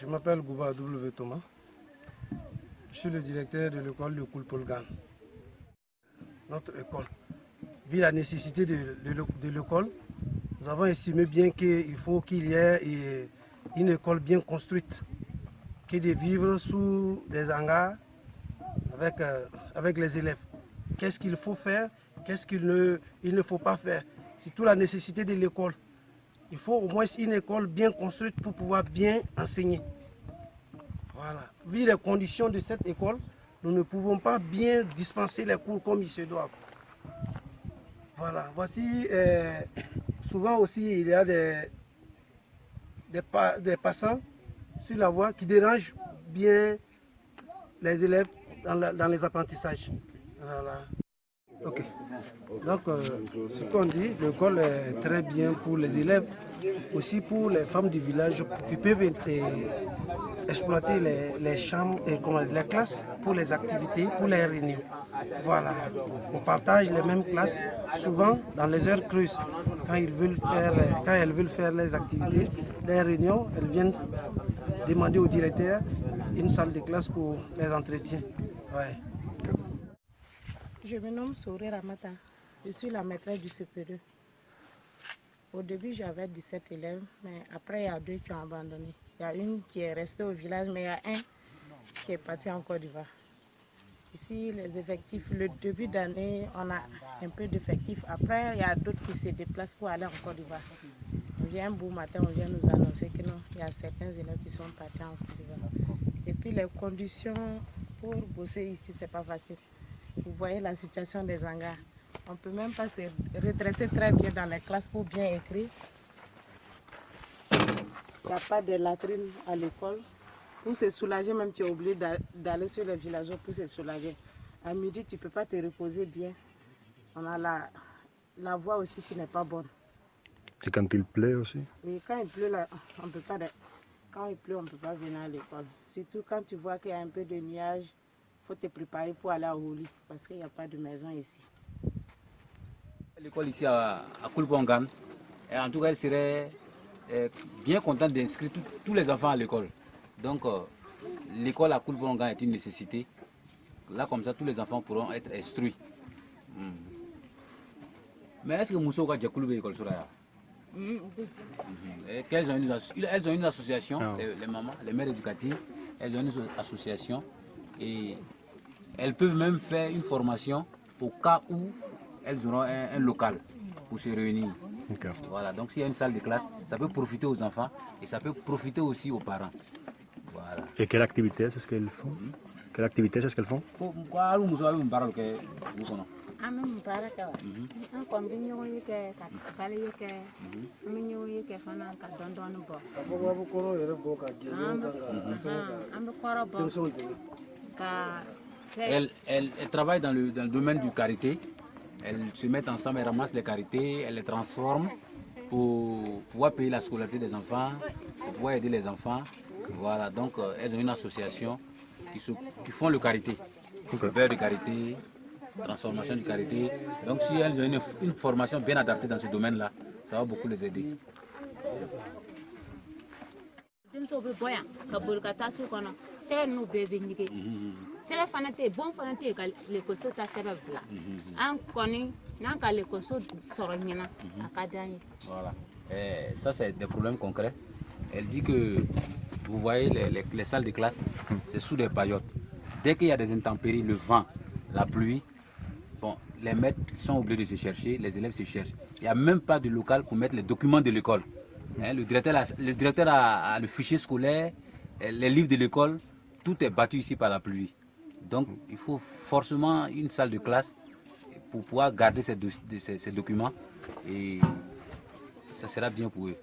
Je m'appelle Gouba W. Thomas. Je suis le directeur de l'école de Koulpolgan. Notre école, vu la nécessité de l'école, nous avons estimé bien qu'il faut qu'il y ait une école bien construite, que de vivre sous des hangars avec les élèves. Qu'est-ce qu'il faut faire, qu'est-ce qu'il ne faut pas faire. C'est toute la nécessité de l'école. Il faut au moins une école bien construite pour pouvoir bien enseigner. Voilà. Vu les conditions de cette école, nous ne pouvons pas bien dispenser les cours comme ils se doivent. Voilà. Voici, souvent aussi, il y a des passants sur la voie qui dérangent bien les élèves dans les apprentissages. Voilà. Ok. Donc, ce qu'on dit, l'école est très bien pour les élèves, aussi pour les femmes du village qui peuvent exploiter les chambres et les classes pour les activités, pour les réunions. Voilà. On partage les mêmes classes, souvent dans les heures creuses. Quand elles veulent faire les activités, les réunions, elles viennent demander au directeur une salle de classe pour les entretiens. Ouais. Je me nomme Souri Ramata. Je suis la maîtresse du CP2. Au début, j'avais 17 élèves, mais après, il y a 2 qui ont abandonné. Il y a une qui est restée au village, mais il y a un qui est parti en Côte d'Ivoire. Ici, les effectifs, le début d'année, on a un peu d'effectifs. Après, il y a d'autres qui se déplacent pour aller en Côte d'Ivoire. On vient un beau matin, on vient nous annoncer que non, il y a certains élèves qui sont partis en Côte d'Ivoire. Et puis, les conditions pour bosser ici, c'est pas facile. Vous voyez la situation des hangars. On ne peut même pas se redresser très bien dans les classes pour bien écrire. Il n'y a pas de latrine à l'école. Pour se soulager, même tu es obligé d'aller sur les villageois pour se soulager. À midi, tu ne peux pas te reposer bien. On a la voie aussi qui n'est pas bonne. Et quand il pleut aussi? Oui, quand il pleut, là, on peut pas, quand il pleut, on ne peut pas venir à l'école. Surtout quand tu vois qu'il y a un peu de nuages, il faut te préparer pour aller à Holi parce qu'il n'y a pas de maison ici. L'école ici à Koulpolgan, en tout cas, elle serait bien contente d'inscrire tous les enfants à l'école. Donc, l'école à Koulpolgan est une nécessité. Là, comme ça, tous les enfants pourront être instruits. Mais est-ce que Mousso a déjà coulé l'école sur là? Elles ont une association, les mamans, les mères éducatives, elles ont une association et elles peuvent même faire une formation au cas où elles auront un local pour se réunir. Okay. Voilà, donc s'il y a une salle de classe, ça peut profiter aux enfants et ça peut profiter aussi aux parents. Voilà. Et quelle activité est-ce qu'elles font? Quelle activité est-ce qu'elles font? Elles travaillent dans le domaine du karité. Elles se mettent ensemble, elles ramassent les karités, elles les transforment pour pouvoir payer la scolarité des enfants, pour pouvoir aider les enfants. Voilà, donc elles ont une association qui font le karité, le beurre de karité, transformation du karité. Donc si elles ont une formation bien adaptée dans ce domaine-là, ça va beaucoup les aider. Voilà. Ça, c'est des problèmes concrets. Elle dit que, vous voyez, les salles de classe, c'est sous des paillotes. Dès qu'il y a des intempéries, le vent, la pluie, bon, les maîtres sont obligés de se chercher, les élèves se cherchent. Il n'y a même pas de local pour mettre les documents de l'école. Le directeur a le fichier scolaire, les livres de l'école, tout est battu ici par la pluie. Donc, il faut forcément une salle de classe pour pouvoir garder ces documents et ça sera bien pour eux.